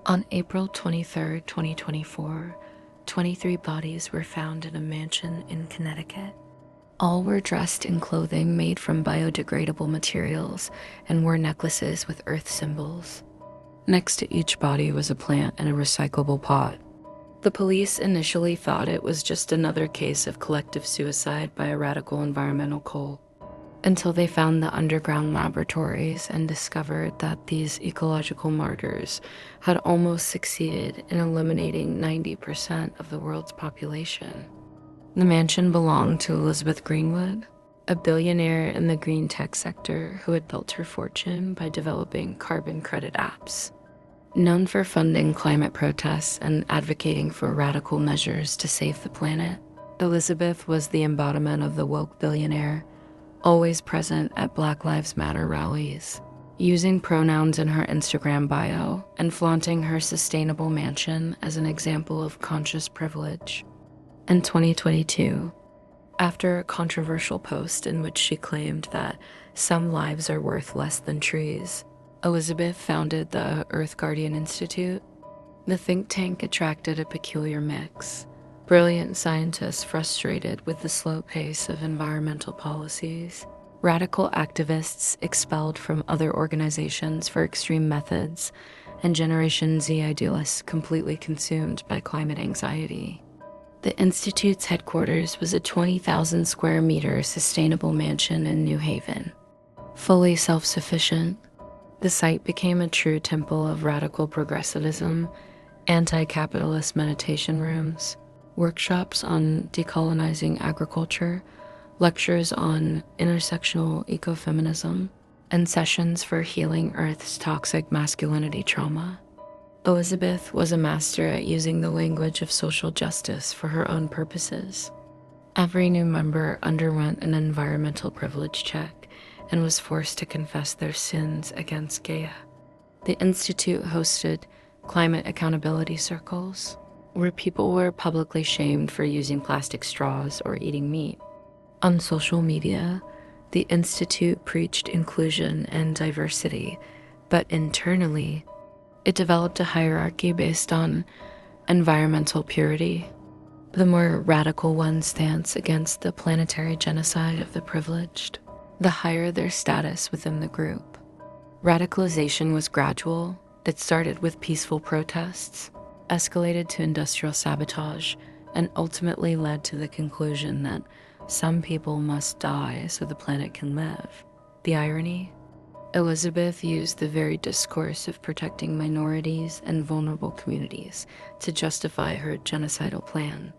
On April 23, 2024, 23 bodies were found in a mansion in Connecticut. All were dressed in clothing made from biodegradable materials and wore necklaces with earth symbols. Next to each body was a plant and a recyclable pot. The police initially thought it was just another case of collective suicide by a radical environmental cult, until they found the underground laboratories and discovered that these ecological martyrs had almost succeeded in eliminating 90% of the world's population. The mansion belonged to Elizabeth Greenwood, a billionaire in the green tech sector who had built her fortune by developing carbon credit apps. Known for funding climate protests and advocating for radical measures to save the planet, Elizabeth was the embodiment of the woke billionaire, always present at Black Lives Matter rallies, using pronouns in her Instagram bio and flaunting her sustainable mansion as an example of conscious privilege. In 2022, after a controversial post in which she claimed that some lives are worth less than trees, Elizabeth founded the Earth Guardian Institute. The think tank attracted a peculiar mix: brilliant scientists frustrated with the slow pace of environmental policies, radical activists expelled from other organizations for extreme methods, and Generation Z idealists completely consumed by climate anxiety. The Institute's headquarters was a 20,000 square meter sustainable mansion in New Haven. Fully self-sufficient, the site became a true temple of radical progressivism, anti-capitalist meditation rooms, workshops on decolonizing agriculture, lectures on intersectional ecofeminism, and sessions for healing Earth's toxic masculinity trauma. Elizabeth was a master at using the language of social justice for her own purposes. Every new member underwent an environmental privilege check and was forced to confess their sins against Gaia. The Institute hosted climate accountability circles, where people were publicly shamed for using plastic straws or eating meat. On social media, the Institute preached inclusion and diversity, but internally, it developed a hierarchy based on environmental purity. The more radical one's stance against the planetary genocide of the privileged, the higher their status within the group. Radicalization was gradual. It started with peaceful protests, escalated to industrial sabotage, and ultimately led to the conclusion that some people must die so the planet can live. The irony? Elizabeth used the very discourse of protecting minorities and vulnerable communities to justify her genocidal plan.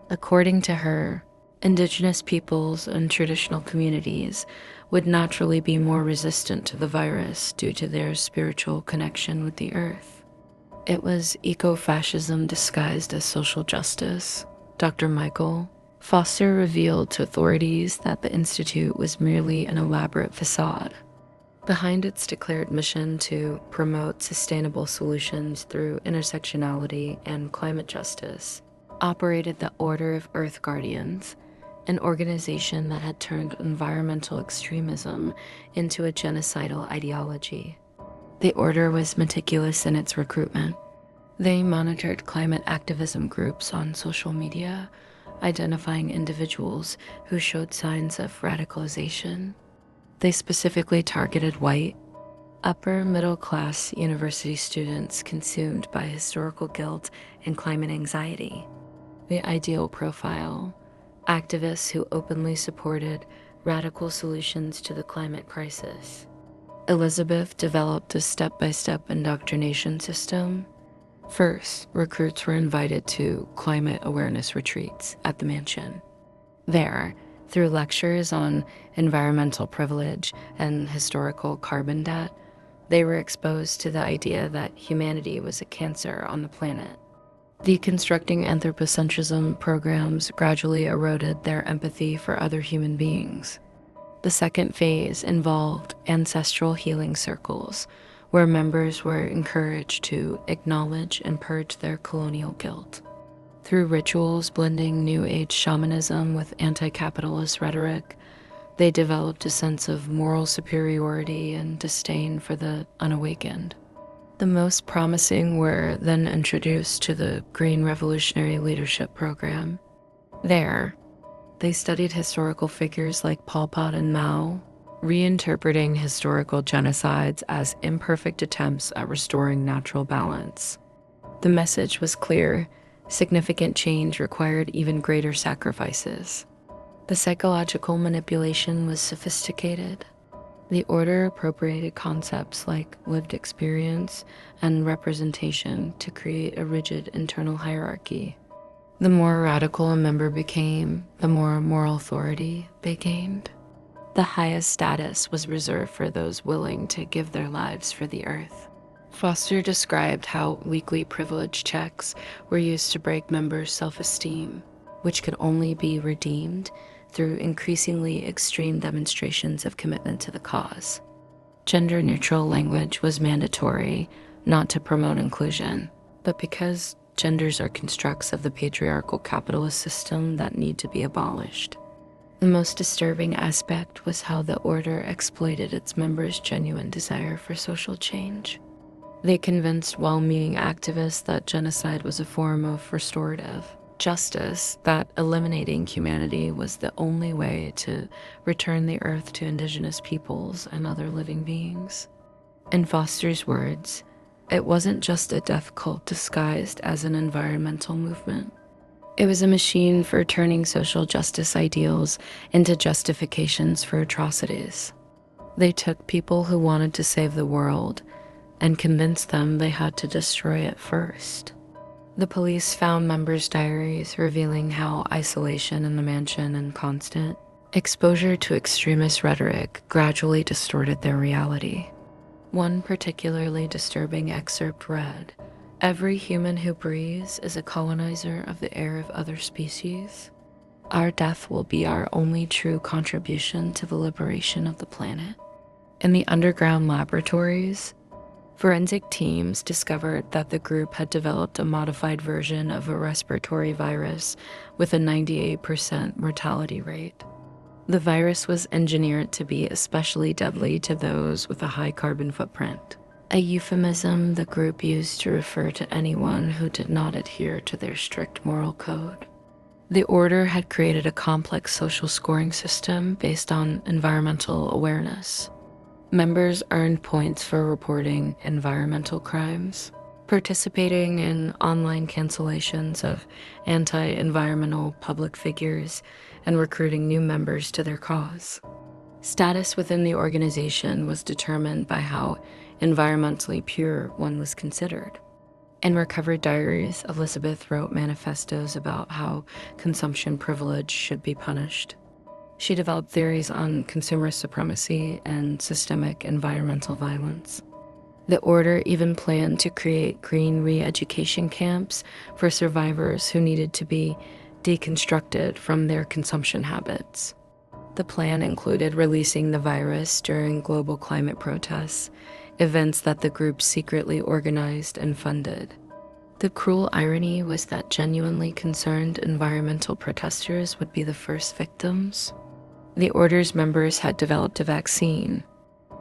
According to her, Indigenous peoples and traditional communities would naturally be more resistant to the virus due to their spiritual connection with the earth. It was eco-fascism disguised as social justice. Dr. Michael Foster revealed to authorities that the Institute was merely an elaborate facade. Behind its declared mission to promote sustainable solutions through intersectionality and climate justice, operated the Order of Earth Guardians, an organization that had turned environmental extremism into a genocidal ideology. The order was meticulous in its recruitment. They monitored climate activism groups on social media, identifying individuals who showed signs of radicalization. They specifically targeted white, upper middle class university students consumed by historical guilt and climate anxiety. The ideal profile: activists who openly supported radical solutions to the climate crisis. Elizabeth developed a step-by-step indoctrination system. First, recruits were invited to climate awareness retreats at the mansion. There, through lectures on environmental privilege and historical carbon debt, they were exposed to the idea that humanity was a cancer on the planet. Deconstructing anthropocentrism programs gradually eroded their empathy for other human beings. The second phase involved ancestral healing circles, where members were encouraged to acknowledge and purge their colonial guilt. Through rituals blending New Age shamanism with anti-capitalist rhetoric, they developed a sense of moral superiority and disdain for the unawakened. The most promising were then introduced to the Green Revolutionary Leadership Program. There, they studied historical figures like Pol Pot and Mao, reinterpreting historical genocides as imperfect attempts at restoring natural balance. The message was clear: significant change required even greater sacrifices. The psychological manipulation was sophisticated. The order appropriated concepts like lived experience and representation to create a rigid internal hierarchy. The more radical a member became, the more moral authority they gained. The highest status was reserved for those willing to give their lives for the earth. Foster described how weekly privilege checks were used to break members' self-esteem, which could only be redeemed through increasingly extreme demonstrations of commitment to the cause. Gender-neutral language was mandatory, not to promote inclusion, but because genders are constructs of the patriarchal capitalist system that need to be abolished. The most disturbing aspect was how the order exploited its members' genuine desire for social change. They convinced well-meaning activists that genocide was a form of restorative justice, that eliminating humanity was the only way to return the earth to indigenous peoples and other living beings. In Foster's words, it wasn't just a death cult disguised as an environmental movement. It was a machine for turning social justice ideals into justifications for atrocities. They took people who wanted to save the world and convinced them they had to destroy it first. The police found members' diaries revealing how isolation in the mansion and constant exposure to extremist rhetoric gradually distorted their reality. One particularly disturbing excerpt read, "Every human who breathes is a colonizer of the air of other species. Our death will be our only true contribution to the liberation of the planet." In the underground laboratories, forensic teams discovered that the group had developed a modified version of a respiratory virus with a 98% mortality rate. The virus was engineered to be especially deadly to those with a high carbon footprint, a euphemism the group used to refer to anyone who did not adhere to their strict moral code. The order had created a complex social scoring system based on environmental awareness. Members earned points for reporting environmental crimes, participating in online cancellations of anti-environmental public figures, and recruiting new members to their cause. Status within the organization was determined by how environmentally pure one was considered. In recovered diaries, Elizabeth wrote manifestos about how consumption privilege should be punished. She developed theories on consumer supremacy and systemic environmental violence. The order even planned to create green re-education camps for survivors who needed to be deconstructed from their consumption habits. The plan included releasing the virus during global climate protests, events that the group secretly organized and funded. The cruel irony was that genuinely concerned environmental protesters would be the first victims. The order's members had developed a vaccine,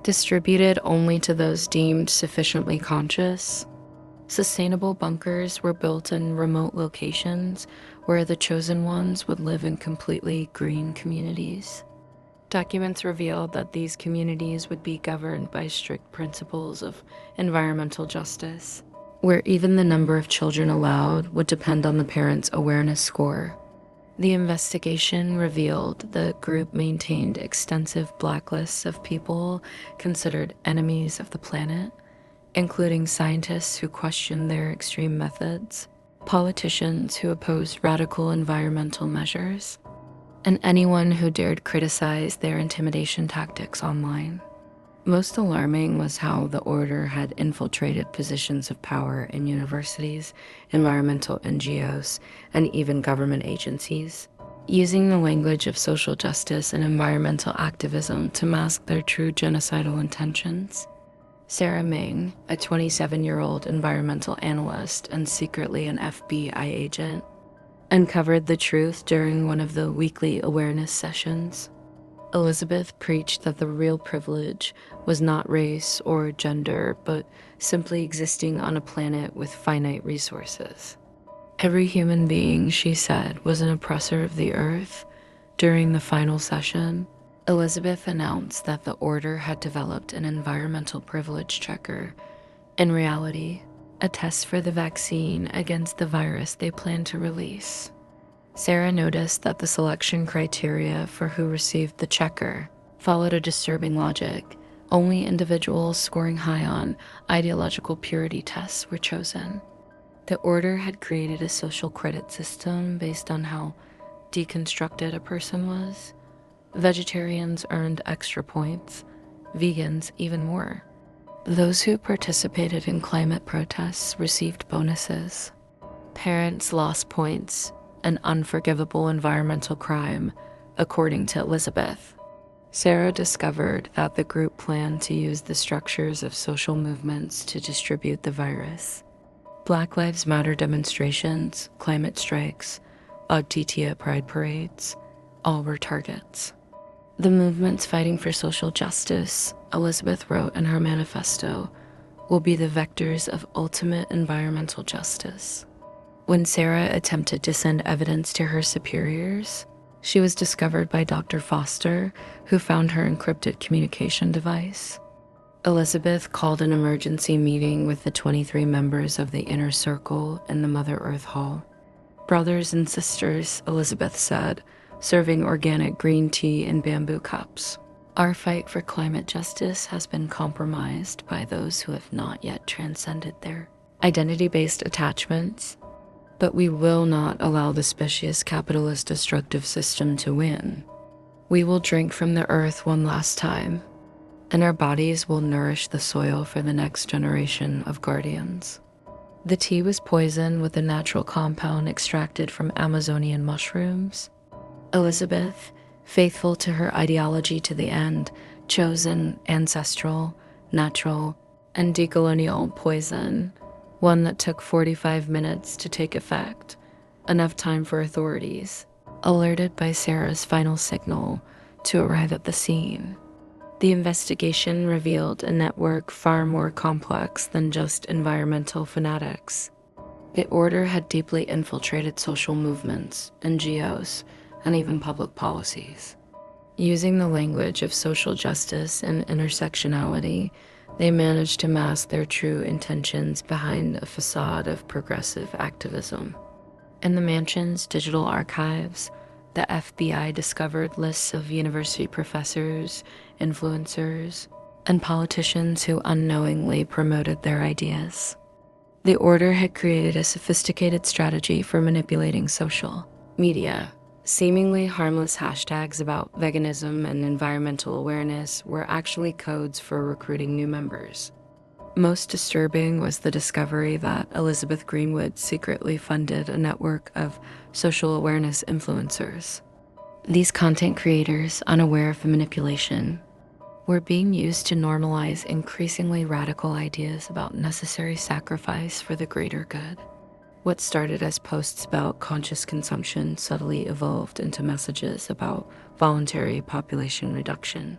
distributed only to those deemed sufficiently conscious. Sustainable bunkers were built in remote locations where the chosen ones would live in completely green communities. Documents revealed that these communities would be governed by strict principles of environmental justice, where even the number of children allowed would depend on the parents' awareness score. The investigation revealed the group maintained extensive blacklists of people considered enemies of the planet, including scientists who questioned their extreme methods, politicians who opposed radical environmental measures, and anyone who dared criticize their intimidation tactics online. Most alarming was how the order had infiltrated positions of power in universities, environmental NGOs, and even government agencies, using the language of social justice and environmental activism to mask their true genocidal intentions. Sarah Ming, a 27-year-old environmental analyst and secretly an FBI agent, uncovered the truth during one of the weekly awareness sessions. Elizabeth preached that the real privilege was not race or gender, but simply existing on a planet with finite resources. Every human being, she said, was an oppressor of the earth. During the final session, Elizabeth announced that the order had developed an environmental privilege checker. In reality, a test for the vaccine against the virus they planned to release. Sarah noticed that the selection criteria for who received the checker followed a disturbing logic. Only individuals scoring high on ideological purity tests were chosen. The order had created a social credit system based on how deconstructed a person was. Vegetarians earned extra points, vegans even more. Those who participated in climate protests received bonuses. Parents lost points, an unforgivable environmental crime, according to Elizabeth. Sarah discovered that the group planned to use the structures of social movements to distribute the virus. Black Lives Matter demonstrations, climate strikes, Ogtitia pride parades, all were targets. The movements fighting for social justice, Elizabeth wrote in her manifesto, will be the vectors of ultimate environmental justice. When Sarah attempted to send evidence to her superiors, she was discovered by Dr. Foster, who found her encrypted communication device. Elizabeth called an emergency meeting with the 23 members of the Inner Circle in the Mother Earth Hall. Brothers and sisters, Elizabeth said, serving organic green tea in bamboo cups. Our fight for climate justice has been compromised by those who have not yet transcended their identity-based attachments, but we will not allow the specious capitalist destructive system to win. We will drink from the earth one last time, and our bodies will nourish the soil for the next generation of guardians. The tea was poisoned with a natural compound extracted from Amazonian mushrooms. Elizabeth, faithful to her ideology to the end, chose an ancestral, natural, and decolonial poison, one that took 45 minutes to take effect, enough time for authorities, alerted by Sarah's final signal, to arrive at the scene. The investigation revealed a network far more complex than just environmental fanatics. The order had deeply infiltrated social movements, NGOs, and even public policies. Using the language of social justice and intersectionality, they managed to mask their true intentions behind a facade of progressive activism. In the mansion's digital archives, the FBI discovered lists of university professors, influencers, and politicians who unknowingly promoted their ideas. The order had created a sophisticated strategy for manipulating social media. Seemingly harmless hashtags about veganism and environmental awareness were actually codes for recruiting new members. Most disturbing was the discovery that Elizabeth Greenwood secretly funded a network of social awareness influencers. These content creators, unaware of the manipulation, were being used to normalize increasingly radical ideas about necessary sacrifice for the greater good. What started as posts about conscious consumption subtly evolved into messages about voluntary population reduction.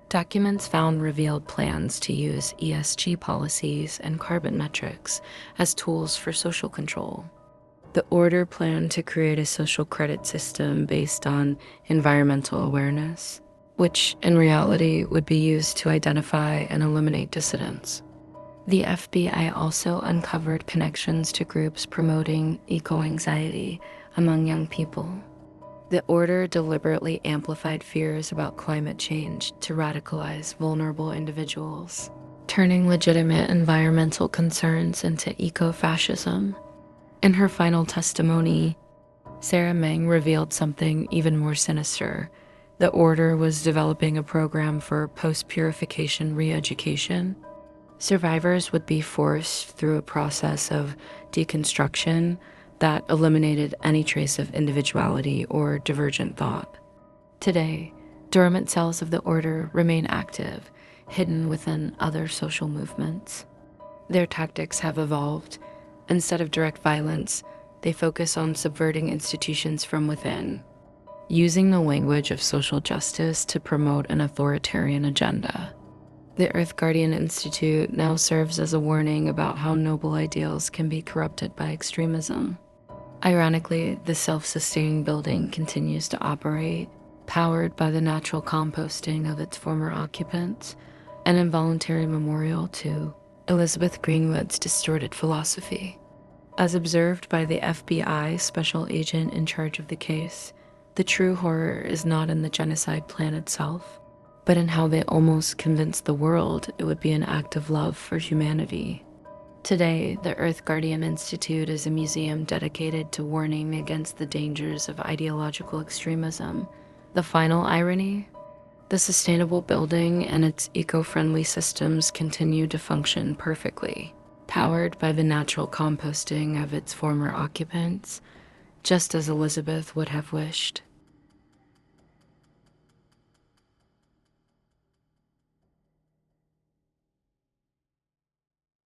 Documents found revealed plans to use ESG policies and carbon metrics as tools for social control. The order planned to create a social credit system based on environmental awareness, which in reality would be used to identify and eliminate dissidents. The FBI also uncovered connections to groups promoting eco-anxiety among young people. The order deliberately amplified fears about climate change to radicalize vulnerable individuals, turning legitimate environmental concerns into eco-fascism. In her final testimony, Sarah Meng revealed something even more sinister. The order was developing a program for post-purification re-education. Survivors would be forced through a process of deconstruction that eliminated any trace of individuality or divergent thought. Today, dormant cells of the order remain active, hidden within other social movements. Their tactics have evolved. Instead of direct violence, they focus on subverting institutions from within. using the language of social justice to promote an authoritarian agenda. The Earth Guardian Institute now serves as a warning about how noble ideals can be corrupted by extremism. Ironically, the self-sustaining building continues to operate, powered by the natural composting of its former occupants, an involuntary memorial to Elizabeth Greenwood's distorted philosophy. As observed by the FBI special agent in charge of the case, the true horror is not in the genocide plan itself, but in how they almost convinced the world it would be an act of love for humanity. Today, the Earth Guardian Institute is a museum dedicated to warning against the dangers of ideological extremism. The final irony? The sustainable building and its eco-friendly systems continue to function perfectly, powered by the natural composting of its former occupants, just as Elizabeth would have wished.